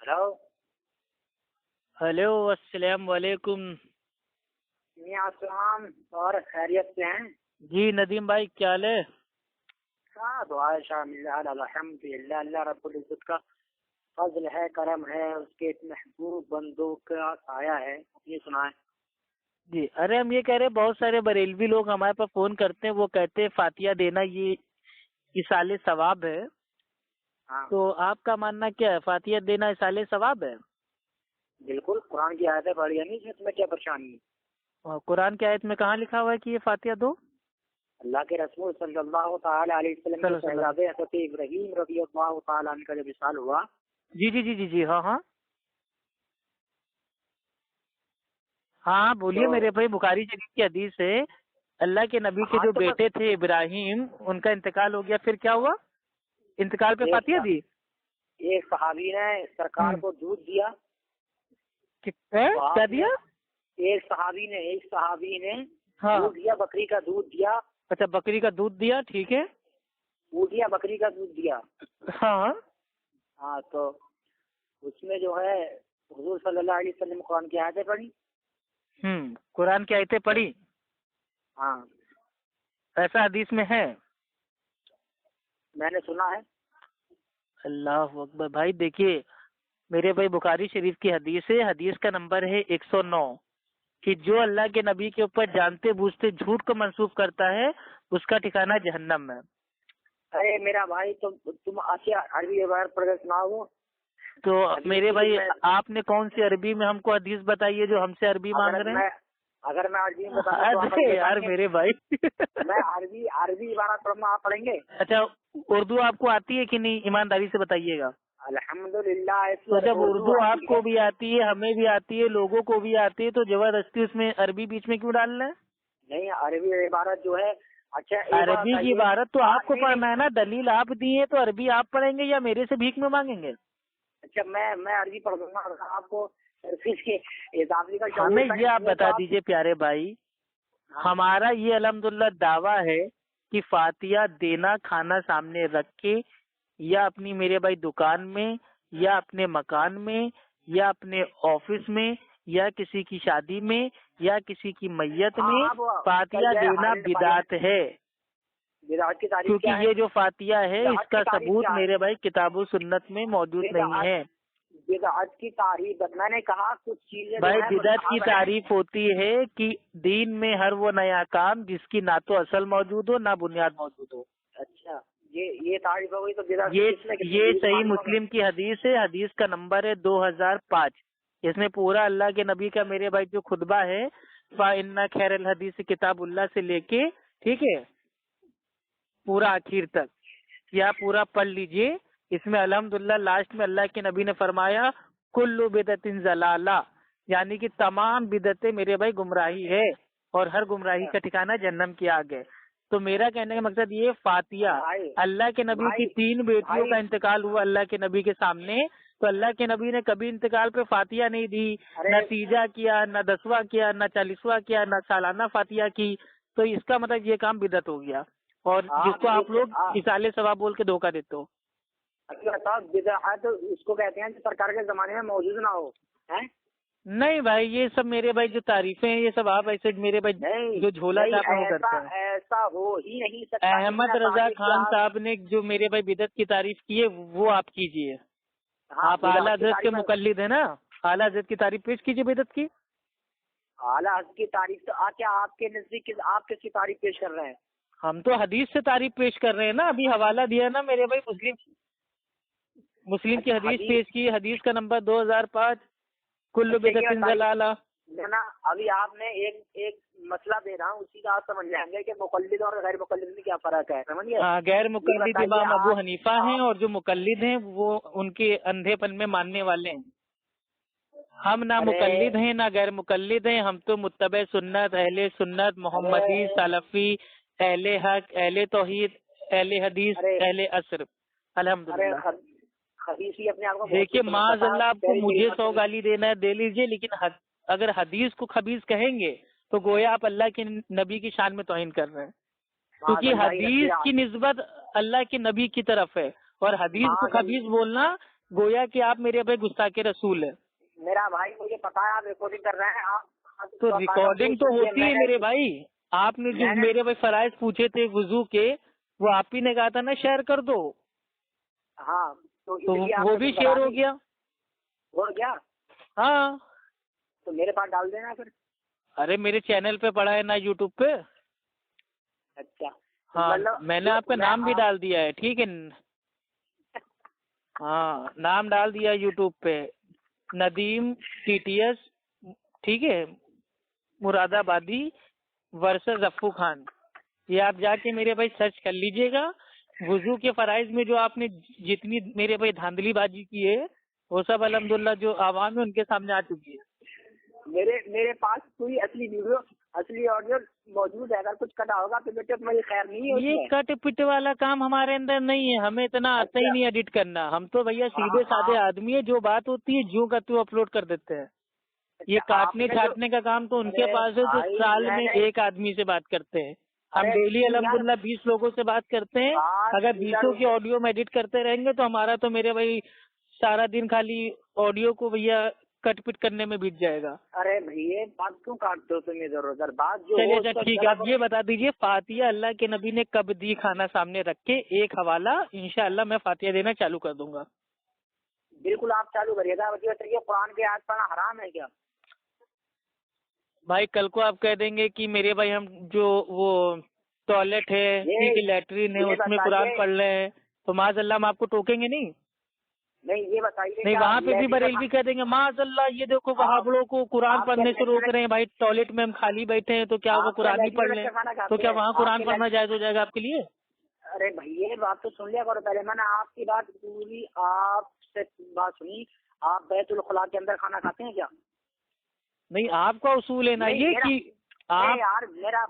Hello hello, السلام علیکم۔ السلام، اور خیریت سے ہیں؟ جی ندیم بھائی، کیا حال ہے؟ ہاں دعا شامل الحمد للہ، اللہ رب العزت کا فضل ہے، کرم ہے، اس کے محبوب بندوں کا سایہ ہے۔ یہ سنائیں۔ جی ارے ہم یہ کہہ رہے بہت سارے بریلوی لوگ ہمارے پاس فون کرتے ہیں، وہ کہتے ہیں فاتحہ دینا یہ اصال ثواب ہے، ہاں تو آپ کا ماننا کیا ہے؟ فاتحہ دینا اصال ثواب ہے؟ بالکل، قرآن کی آیتیں پڑھی نہیں، اس میں کیا پریشانی ہے؟ اور قرآن کی آیت میں کہاں لکھا ہوا ہے کہ یہ فاتحہ دو؟ اللہ کے رسول صلی اللہ تعالی علیہ وسلم کے صحابہ حضرت ابراہیم رضی اللہ تعالی عنہ کا جب وصال ہوا۔ جی جی جی جی جی، ہاں ہاں ہاں بولیے میرے بھائی۔ بخاری شریف کی حدیث ہے، اللہ کے نبی کے جو بیٹے تھے ابراہیم، ان کا انتقال ہو گیا، پھر کیا ہوا؟ انتقال پہ فاتحہ دی؟ ایک صحابی نے سرکار کو دودھ دیا۔ کیا دیا؟ ایک صحابی نے ہاں دودھ دیا، بکری کا دودھ دیا۔ اچھا، بکری کا دودھ دیا، ٹھیک ہے۔ دیا بکری کا دودھ دیا۔ ہاں ہاں، تو اس میں جو ہے حضور صلی اللہ علیہ وسلم قرآن کی آیتیں پڑھی۔ قرآن کی آیتیں پڑھی؟ ہاں، ایسا حدیث میں ہے؟ میں نے سنا ہے۔ اللہ اکبر۔ بھائی دیکھیے میرے بھائی، بخاری شریف کی حدیث ہے، حدیث کا نمبر ہے 109، کہ جو اللہ کے نبی کے اوپر جانتے بوجھتے جھوٹ کو منسوخ کرتا ہے اس کا ٹھکانہ جہنم ہے۔ ارے میرا بھائی، تم عربی عبارت پڑھ کر سناؤ۔ تو میرے بھائی آپ نے کون سی عربی میں ہم کو حدیث بتائی ہے جو ہم سے عربی مانگ رہے ہیں؟ اگر میں عربی میں بتاؤں یار میرے بھائی، میں عربی عبارت پڑھنا آپ پڑھیں گے؟ اچھا، اردو آپ کو آتی ہے کہ نہیں؟ ایمانداری سے بتائیے گا۔ الحمدللہ۔ تو جب اردو آپ کو بھی آتی ہے، ہمیں بھی آتی ہے، لوگوں کو بھی آتی ہے، تو زبردستی اس میں عربی بیچ میں کیوں ڈالنا ہے؟ نہیں، عربی عبارت جو ہے، اچھا عربی کی عبارت تو آپ کو پڑھنا ہے نا، دلیل آپ دی ہے، تو عربی آپ پڑھیں گے یا میرے سے بھیک میں مانگیں گے؟ اچھا، میں عربی پڑھ دوں گا، آپ کو ہمیں یہ آپ بتا دیجئے پیارے بھائی، ہمارا یہ الحمدللہ دعویٰ ہے کہ فاتحہ دینا کھانا سامنے رکھ کے، یا اپنی میرے بھائی دکان میں، یا اپنے مکان میں، یا اپنے آفس میں، یا کسی کی شادی میں، یا کسی کی میت میں فاتحہ دینا بدعت ہے۔ کیونکہ یہ جو فاتحہ ہے اس کا ثبوت میرے بھائی کتاب و سنت میں موجود نہیں ہے۔ بدعت کی تعریف میں نے کہا کچھ چیزیں بھائی، بدعت کی تعریف ہوتی ہے کہ دین میں ہر وہ نیا کام جس کی نہ تو اصل موجود ہو نہ بنیاد موجود ہو۔ اچھا، یہ تعریف ہو گئی تو بدعت یہ صحیح مسلم کی حدیث ہے، حدیث کا نمبر ہے 2005۔ اس میں پورا اللہ کے نبی کا میرے بھائی جو خطبہ ہے، فَإِنَّ خَيْرَ الْحَدِيثِ کتاب اللہ سے لے کے ٹھیک ہے پورا آخر تک، یا پورا پڑھ لیجئے۔ اس میں الحمدللہ لاسٹ میں اللہ کے نبی نے فرمایا کل بدعت ضلالہ، یعنی کہ تمام بدعتیں میرے بھائی گمراہی ہے، اور ہر گمراہی کا ٹھکانہ جہنم کی آگ ہے۔ تو میرا کہنے کا مقصد یہ، فاتحہ اللہ کے نبی کی 3 بیٹیوں کا انتقال ہوا اللہ کے نبی کے سامنے، تو اللہ کے نبی نے کبھی انتقال پہ فاتحہ نہیں دی، نہ تیجا کیا، نہ 10واں کیا، نہ 40واں کیا، نہ سالانہ فاتحہ کی، تو اس کا مطلب یہ کام بدعت ہو گیا، اور جس کو آپ لوگ اصال ثواب بول کے دھوکہ دیتے ہو۔ بدعت اس کو کہتے ہیں جو سرکار کے زمانے میں موجود نہ ہو۔ نہیں بھائی، یہ سب میرے بھائی جو تعریفیں ہیں، یہ سب آپ ایسے میرے بھائی جو جھولا چاپ وہ کرتے ہیں۔ ایسا ہو ہی نہیں سکتا۔ احمد رضا خان صاحب نے جو میرے بھائی بدعت کی تعریف کی ہے وہ آپ کیجئے۔ آپ اعلیٰ حضرت کے مقلد ہیں نا، اعلیٰ حضرت کی تعریف پیش کیجئے بدعت کی۔ اعلیٰ حضرت کی تعریف تو کیا آپ کے نزدیک آپ کس کی تعریف پیش کر رہے ہیں؟ ہم تو حدیث سے تعریف پیش کر رہے ہیں نا، ابھی حوالہ دیا نا میرے بھائی، مسلم کی حدیث پیش کی، حدیث کا نمبر 2005، کل بدعت ضلالہ۔ ابھی آپ نے ایک مسئلہ دے رہا ہوں، اسی کا آپ سمجھ جائیں گے کہ مقلد اور غیر مقلد میں کیا فرق ہے، سمجھیے۔ غیر مقلد امام ابو حنیفہ ہیں، اور جو مقلد ہیں وہ ان کے اندھے پن میں ماننے والے ہیں۔ ہم نہ مقلد ہیں نہ غیر مقلد ہیں، ہم تو متبع سنت، اہل سنت، محمدی، سلفی، اہل حق، اہل توحید، اہل حدیث، اہل عصر، الحمدللہ۔ دیکھیے معاذ اللہ، آپ کو مجھے 100 گالی دینا ہے دے لیجئے، لیکن اگر حدیث کو خبیث کہیں گے تو گویا آپ اللہ کے نبی کی شان میں توہین کر رہے ہیں۔ کیونکہ حدیث کی نسبت اللہ کے نبی کی طرف ہے، اور حدیث کو خبیث بولنا گویا کہ آپ میرے بھائی گستاخ رسول ہے. میرا بھائی مجھے پتا ہے آپ ریکارڈنگ کر رہے ہیں، آپ تو ریکارڈنگ تو ہوتی ہے میرے بھائی. آپ نے جو میرے بھائی فرائض پوچھے تھے وضو کے، وہ آپ ہی نے کہا تھا نا شیئر کر دو. ہاں تو وہ بھی شیئر ہو گیا. ہو گیا ہاں تو میرے پاس ڈال دینا پھر. ارے میرے چینل پہ پڑا ہے نا یوٹیوب پہ. اچھا ہاں میں نے آپ کا نام بھی ڈال دیا ہے، ٹھیک ہے. ہاں نام ڈال دیا یوٹیوب پہ، ندیم ٹی ٹی ایس، ٹھیک ہے، مراد آبادی ورسز افو خان. یہ آپ جا کے میرے بھائی سرچ کر لیجئے گا. وضو کے فرائض میں جو آپ نے جتنی میرے بھائی دھاندلی بازی کی ہے وہ سب الحمدللہ جو عوام ہے ان کے سامنے آ چکی ہے. میرے پاس کوئی اصلی ویڈیو اصلی آڈیو موجود ہے، اگر کچھ کٹا ہوگا تو بیٹے میری خیر نہیں ہے. یہ کٹ پٹ والا کام ہمارے اندر نہیں ہے، ہمیں اتنا آتا ہی نہیں ایڈٹ کرنا. ہم تو بھیا سیدھے سادے آدمی ہے، جو بات ہوتی ہے جو کا تو اپلوڈ کر دیتے ہیں. یہ کاٹنے چھاٹنے کا کام تو ان کے پاس ہے جو سال میں ایک آدمی سے بات کرتے ہیں. ہم ڈیلی الحمدللہ 20 لوگوں سے بات کرتے ہیں. اگر 20 کی آڈیو میں ایڈٹ کرتے رہیں گے تو ہمارا تو میرے بھائی سارا دن خالی آڈیو کو بھیا کٹ پٹ کرنے میں بیت جائے گا. ارے بھیا بات کیوں کاٹتے ہو تم ادھر ادھر بات جو. چلیے اچھا ٹھیک ہے، آپ یہ بتا دیجئے فاتحہ اللہ کے نبی نے کب دی؟ کھانا سامنے رکھ کے ایک حوالہ انشاءاللہ میں فاتحہ دینا چالو کر دوں گا. بالکل آپ چالو کریے گا. یہ قرآن کے آیت پڑھنا حرام ہے کیا؟ بھائی کل کو آپ کہہ دیں گے کہ میرے بھائی ہم جو وہ ٹوائلٹ ہے ٹھیک ہے لیٹرین ہے اس میں قرآن پڑھ رہے ہیں تو معاذ اللہ ہم آپ کو ٹوکیں گے نہیں. نہیں یہ بتائیے نہیں وہاں پہ بھی بریلوی کہہ دیں گے معاذ اللہ یہ دیکھو وہابڑوں کو قرآن پڑھنے سے روک رہے ہیں. بھائی ٹوائلٹ میں ہم خالی بیٹھے ہیں تو کیا وہ قرآن ہی پڑھ لیں؟ تو کیا وہاں قرآن پڑھنا جائز ہو جائے گا آپ کے لیے؟ ارے بھائی بات تو سن لیا کرو پہلے. میں نے آپ کی بات پوری آپ سے بات سنی. آپ بیت الخلاء کے اندر کھانا کھاتے ہیں کیا؟ نہیں آپ کا اصول ہے نا یہ کہ آپ یار میرا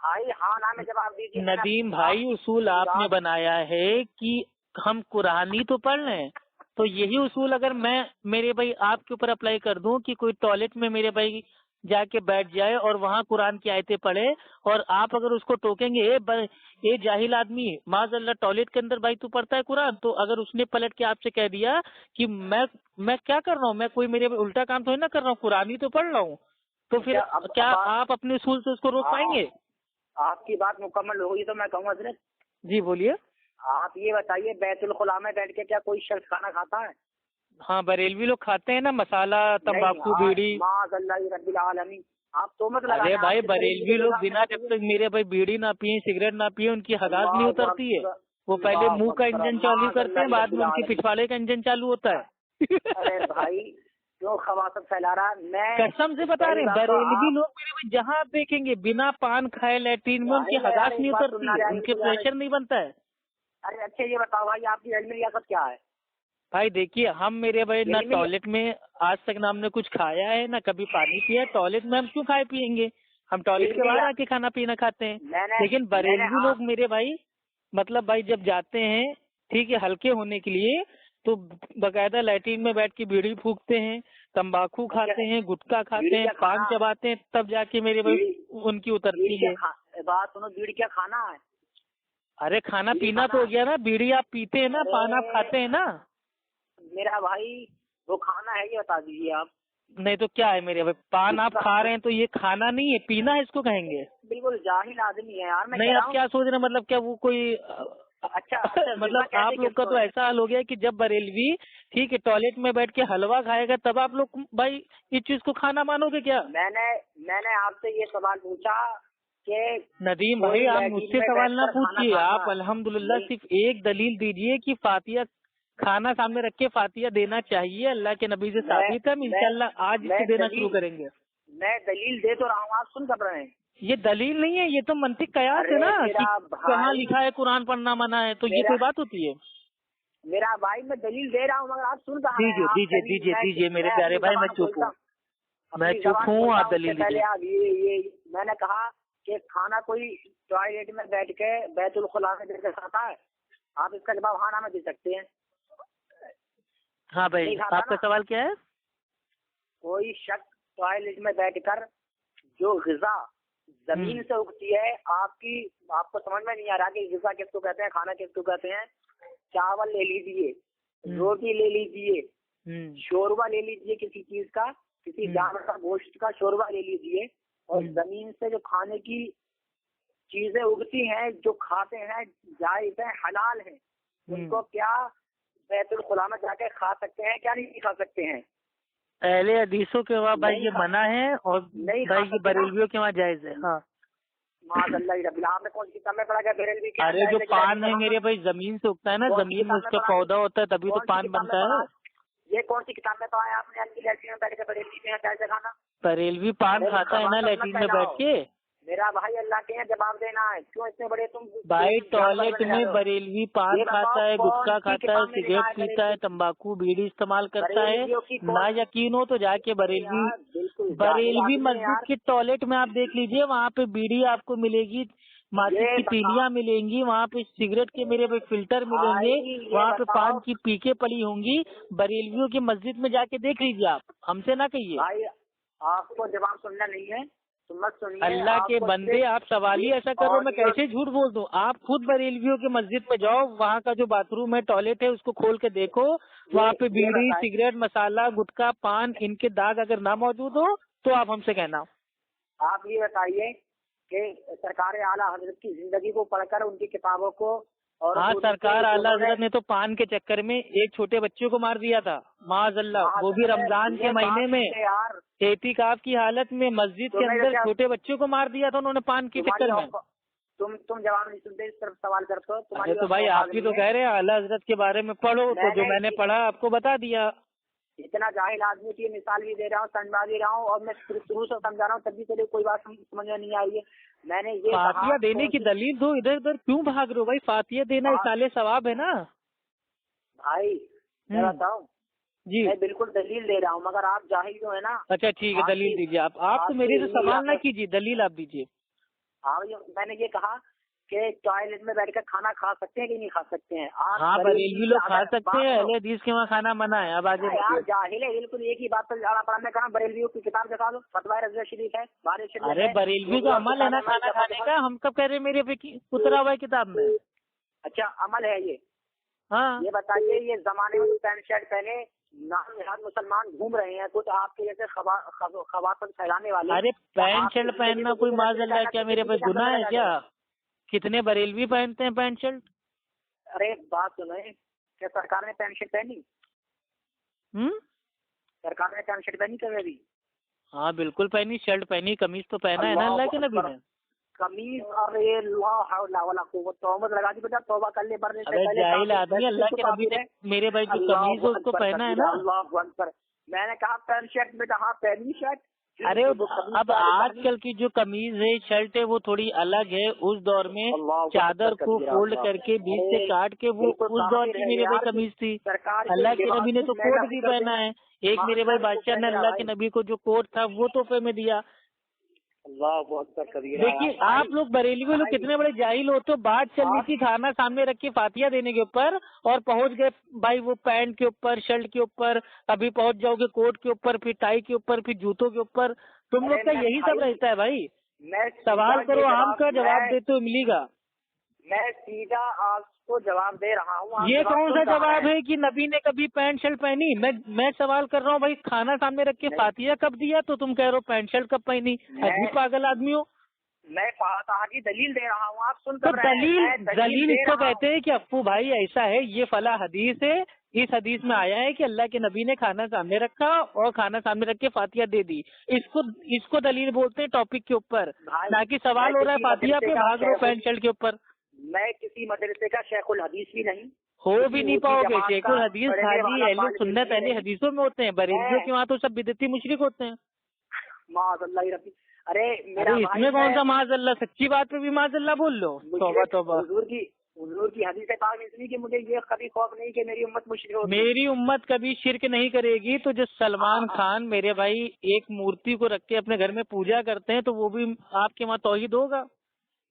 بھائی ہاں نام ہے جواب دیجیے. ندیم بھائی اصول آپ نے بنایا ہے کہ ہم قرآن ہی تو پڑھ رہے ہیں، تو یہی اصول اگر میں میرے بھائی آپ کے اوپر اپلائی کر دوں کہ کوئی ٹوائلٹ میں میرے بھائی جا کے بیٹھ جائے اور وہاں قرآن کی آیتیں پڑھے اور آپ اگر اس کو ٹوکیں گے اے جاہل آدمی معاذ اللہ ٹوائلٹ کے اندر بھائی تو پڑھتا ہے قرآن، تو اگر اس نے پلٹ کے آپ سے کہہ دیا کہ میں کیا کر رہا ہوں، میں کوئی میرے الٹا کام تو نہ کر رہا ہوں، قرآن ہی تو پڑھ رہا ہوں، تو پھر کیا آپ اپنے اصول سے اس کو روک پائیں گے؟ آپ کی بات مکمل ہوگی تو میں کہوں گا حضرت. جی بولیے. آپ یہ بتائیے بیت الخلاء میں بیٹھ کے کیا کوئی شخص کھانا کھاتا ہے؟ ہاں بریلوی لوگ کھاتے ہیں نا مسالہ تمباکو بیڑی. معاذ اللہ رب العالمین آپ تو مت لگائیں. ارے بھائی بریلوی لوگ بنا جب تک میرے بھائی بیڑی نہ پیئیں سگریٹ نہ پیئیں ان کی حگاز نہیں اترتی ہے. وہ پہلے منہ کا انجن چالو کرتے ہیں بعد میں ان کے پچھواڑے کا انجن چالو ہوتا ہے. ارے بھائی کیوں خواصت پھیلا رہا ہے؟ میں قسم سے بتا رہے ہیں بریلوی لوگ میرے بھائی جہاں آپ دیکھیں گے بنا پان کھائے لیٹرین میں ان کی حگاز نہیں اترتی ہے، ان کے پریشر نہیں بنتا ہے. ارے اچھا یہ بتاؤ بھائی آپ کی علمی ریاست کیا ہے؟ بھائی دیکھیے ہم میرے بھائی نہ ٹوائلٹ میں آج تک نہ ہم نے کچھ کھایا ہے نہ کبھی پانی پیا. ٹوائلٹ میں ہم کیوں کھائے پیئیں گے؟ ہم ٹوائلٹ کے باہر آ کے کھانا پینا کھاتے ہیں. لیکن بریلوی لوگ میرے بھائی مطلب بھائی جب جاتے ہیں ٹھیک ہے ہلکے ہونے کے لیے تو باقاعدہ لیٹرین میں بیٹھ کے بیڑی پھونکتے ہیں، تمباکو کھاتے ہیں، گٹکا کھاتے ہیں، پان چباتے ہیں، تب جا کے میرے بھائی ان کی اترتی ہے. بات سنو بیڑی کیا کھانا ہے؟ ارے کھانا پینا تو ہو گیا نا، بیڑی آپ پیتے ہیں نا، پان آپ کھاتے ہیں نا. میرا بھائی وہ کھانا ہے یہ بتا دیجیے آپ. نہیں تو کیا ہے میرے بھائی؟ پان آپ کھا رہے ہیں تو یہ کھانا نہیں ہے، پینا ہے اس کو کہیں گے. بالکل جاہل آدمی ہے یار. نہیں آپ کیا سوچ رہے ہیں مطلب کیا وہ کوئی اچھا مطلب آپ لوگ کا تو ایسا حال ہو گیا کہ جب بریلوی ٹھیک ہے ٹوائلٹ میں بیٹھ کے حلوہ کھائے گا تب آپ لوگ بھائی اس چیز کو کھانا مانو گے کیا؟ میں نے آپ سے یہ سوال پوچھا کہ ندیم بھائی آپ مجھ سے سوال نہ پوچھیے، آپ الحمدللہ صرف ایک دلیل دیجیے کہ فاتحہ کھانا سامنے رکھ کے فاتحہ دینا چاہیے، اللہ کے نبی سے ثابت ہے. ہم انشاءاللہ آج سے دینا شروع کریں گے. میں دلیل دے تو رہا ہوں، آپ سن کر رہے ہیں. یہ دلیل نہیں ہے، یہ تو منطق قیاس ہے نا کہ کہاں لکھا ہے قرآن پڑھنا منع ہے، تو یہ کوئی بات ہوتی ہے؟ میرا بھائی میں دلیل دے رہا ہوں مگر آپ سن کر رہے ہیں. دیجیے میرے پیارے بھائی میں چپ ہوں، میں چپ ہوں، آپ دلیل دیجیے. میں نے کہا کہ کھانا کوئی ٹوائلٹ میں بیٹھ کے بیت الخلاء میں بیٹھ کے کھاتا ہے؟ آپ اس کا جواب ہاں نہ میں دے سکتے ہیں. ہاں بھائی آپ کا سوال کیا ہے؟ کوئی شخص ٹوائلٹ میں بیٹھ کر جو غذا زمین سے اگتی ہے. آپ کو سمجھ میں نہیں آ رہا کہ غذا کس کو کہتے ہیں, کھانا کس کو کہتے ہیں. چاول لے لیجیے, روٹی لے لیجیے, شوربہ لے لیجیے کسی چیز کا, کسی جانور کا گوشت کا شوربہ لے لیجیے, اور زمین سے جو کھانے کی چیزیں اگتی ہیں جو کھاتے ہیں جائز ہیں, حلال ہیں, ان کو کیا بیت الخلا میں جا کے کھا سکتے ہیں, کیا نہیں کھا سکتے ہیں؟ اہل حدیثوں کے وہاں بھائی یہ منع ہے اور بھائی یہ بریلویوں کے وہاں جائز ہے. ہاں معاذ اللہ رب العالمین. آپ نے کون سی کتاب میں پڑھا گیا بریلوی کیا؟ ارے جو پان ہے میرے بھائی زمین سے اگتا ہے نا, زمین میں اس کا پودا ہوتا ہے تبھی تو پان بنتا ہے. یہ کون سی کتاب میں پڑھا ہے آپ نے؟ لیٹرین میں بیٹھ کے بریلوی میں کیسے کھانا؟ بریلوی پان کھاتا ہے نا لیٹرین میں بیٹھ کے. میرا بھائی اللہ کے یہاں جواب دینا ہے, کیوں اتنے بڑے تم بھائی ٹوائلٹ میں بریلوی پان کھاتا ہے, گٹکا کھاتا ہے, سگریٹ پیتا ہے, تمباکو بیڑی استعمال کرتا ہے. نہ یقین ہو تو جا کے بریلوی مسجد کے ٹوائلٹ میں آپ دیکھ لیجئے, وہاں پہ بیڑی آپ کو ملے گی, ماچس کی تیلیاں ملیں گی, وہاں پہ سگریٹ کے میرے پہ فلٹر ملیں گے, وہاں پہ پان کی پیکیں پڑی ہوں گی. بریلویوں کی مسجد میں جا کے دیکھ لیجیے, آپ ہم سے نہ کہیے. بھائی آپ کو جواب سننا نہیں ہے تو مت سنیے. اللہ کے بندے آپ سوال ہی ایسا کرو, میں کیسے جھوٹ بول دوں. آپ خود بریلویوں کے مسجد میں جاؤ, وہاں کا جو باتھ روم ہے, ٹوائلٹ ہے, اس کو کھول کے دیکھو, وہاں پہ بیڑی, سگریٹ, مسالہ, گٹکا, پان, ان کے داغ اگر نہ موجود ہو تو آپ ہم سے کہنا. آپ یہ بتائیے کہ سرکار اعلیٰ حضرت کی زندگی کو پڑھ کر ان کی کتابوں کو, اور ہاں سرکار اعلیٰ حضرت نے تو پان کے چکر میں ایک چھوٹے بچے کو مار دیا تھا معاذ اللہ, وہ بھی رمضان کے مہینے میں اعتکاف کی حالت میں مسجد کے اندر چھوٹے بچے کو مار دیا تھا انہوں نے پان کے چکر میں. تم جواب نہیں سنتے, اس طرف سوال کرتے ہو. تو بھائی آپ بھی تو کہہ رہے ہیں اعلیٰ حضرت کے بارے میں پڑھو, تو جو میں نے پڑھا آپ کو بتا دیا. اتنا جاہل آدمی کی مثال بھی دے رہا ہوں, سمجھا بھی رہا ہوں, اور میں شروع سے سمجھا رہا ہوں, تب بھی تیرے کوئی بات سمجھ میں نہیں آئی ہے. میں نے یہ فاتحہ دینے کی دلیل دو, ادھر ادھر کیوں بھاگ رہے ہو بھائی؟ فاتحہ دینا اصال ثواب ہے نا بھائی. میں بتاؤں جی, میں بالکل دلیل دے رہا ہوں, مگر آپ جاہل جو ہے نا. اچھا ٹھیک ہے, دلیل دیجیے. آپ تو میرے سے سوال نہ کیجیے, دلیل آپ دیجیے. ہاں میں نے یہ کہا کہ ٹوائلٹ میں بیٹھ کر کھانا کھا سکتے ہیں کہ نہیں کھا سکتے ہیں؟ ہاں بریلوی لوگ کھا سکتے ہیں, اہل حدیث کے وہاں کھانا منع ہے. اب آگے یار جاہل ہے بالکل. ایک ہی بات پر میں کہا بریلویوں کی کتاب دکھا دو, فتویٰ رضویہ شریف ہے, بارش شریف. ارے بریلوی کا عمل ہے نا کھانا کھانے کا, ہم کب کہہ رہے میرے پہ اترا ہوا ہے کتاب میں. اچھا عمل ہے یہ؟ ہاں یہ بتائیے, یہ زمانے میں پینٹ شرٹ پہنے نام نہاد مسلمان گھوم رہے ہیں, کچھ آپ کے جیسے خباثت پھیلانے والے. ارے پینٹ شرٹ پہننا کوئی معاذ اللہ کیا میرے پہ گناہ ہے کیا؟ کتنے بریلوی پہنتے ہیں پینٹ شرٹ. ارے بات سنیں, کیا سرکار نے پینٹ شرٹ پہنی؟ سرکار نے پینٹ شرٹ پہنی کبھی بھی؟ ہاں بالکل پہنی, شرٹ پہنی, قمیض تو پہنا ہے نا اللہ کے نبی نے. قمیض, ارے اللہ ولا قوت, توبہ لگا دی بیٹا, توبہ کر لے مرنے سے پہلے. جاہل آدمی, اللہ کے نبی نے میرے بھائی جو قمیض ہے اس کو پہنا ہے نا. اللہ اکبر. میں نے کہا پینٹ شرٹ بیٹا, ہاں پہنی شرٹ. ارے اب آج کل کی جو قمیض ہے, شرٹ ہے, وہ تھوڑی الگ ہے. اس دور میں چادر کو فولڈ کر کے بیچ سے کاٹ کے وہ اس دور کی میرے بھائی قمیض تھی. اللہ کے نبی نے تو کوٹ بھی پہنا ہے. ایک میرے بھائی بادشاہ نے اللہ کے نبی کو جو کوٹ تھا وہ تحفے میں دیا. دیکھیے آپ لوگ بریلوی لوگ کتنے بڑے جاہل ہوتے ہو. بات چل رہی تھی کھانا سامنے رکھ کے فاتحہ دینے کے اوپر, اور پہنچ گئے بھائی وہ پینٹ کے اوپر, شرٹ کے اوپر, ابھی پہنچ جاؤ گے کوٹ کے اوپر, پھر ٹائی کے اوپر, پھر جوتوں کے اوپر. تم لوگ کا یہی سب رہتا ہے بھائی. سوال کرو عام کا جواب دیتے ہو ملے گا. میں سیدھا آپ کو جواب دے رہا ہوں. یہ کون سا جواب ہے کہ نبی نے کبھی پینٹ شرٹ پہنی؟ میں سوال کر رہا ہوں بھائی, کھانا سامنے رکھ کے فاتحہ کب دیا تو تم کہہ رہے ہو پینٹ شرٹ کب پہنی؟ عجیب پاگل آدمی ہو. میں فاتحہ کی دلیل دے رہا ہوں, آپ سن تو دلیل اس کو کہتے ہیں کہ افو بھائی ایسا ہے, یہ فلاں حدیث ہے, اس حدیث میں آیا ہے کہ اللہ کے نبی نے کھانا سامنے رکھا اور کھانا سامنے رکھ کے فاتحہ دے دی. اس کو دلیل بولتے ہیں ٹاپک کے اوپر, نہ کہ سوال ہو رہا ہے فاتحہ پہ بھاگ رہے پینٹ شرٹ کے اوپر. میں کسی مدرسے کا شیخ الحدیث بھی نہیں, ہو بھی نہیں پاؤ گے. شیخ الحدیث خالی اہل سنت اہل حدیثوں میں ہوتے ہیں, بریلویوں کے وہاں تو سب بدعتی مشرک ہوتے ہیں. معاذ اللہ ربی. ارے اس میں کون سا معاذ اللہ, سچی بات پہ بھی معاذ اللہ بول لو. توبہ توبہ. حضور کی حدیث پاک اس لیے کہ مجھے یہ کبھی خوف نہیں کہ میری امت مشرک ہوگی. میری امت کبھی شرک نہیں کرے گی. تو جو سلمان خان میرے بھائی ایک مورتی کو رکھ کے اپنے گھر میں پوجا کرتے ہیں, تو وہ بھی آپ کے وہاں توحید ہوگا.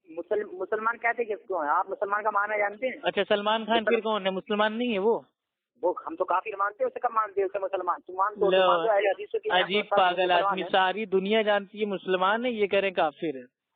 مسلمان کہتے کس کو ہیں آپ؟ مسلمان کا معنی جانتے ہیں؟ اچھا سلمان خان پھر کون ہے؟ مسلمان نہیں ہے وہ ہم تو کافر مانتے ہیں, اسے کب مانتے ہیں اسے مسلمان؟ عجیب پاگل آدمی, ساری دنیا جانتی ہے مسلمان ہے, یہ کہہ رہے ہیں کافر ہے.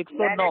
109।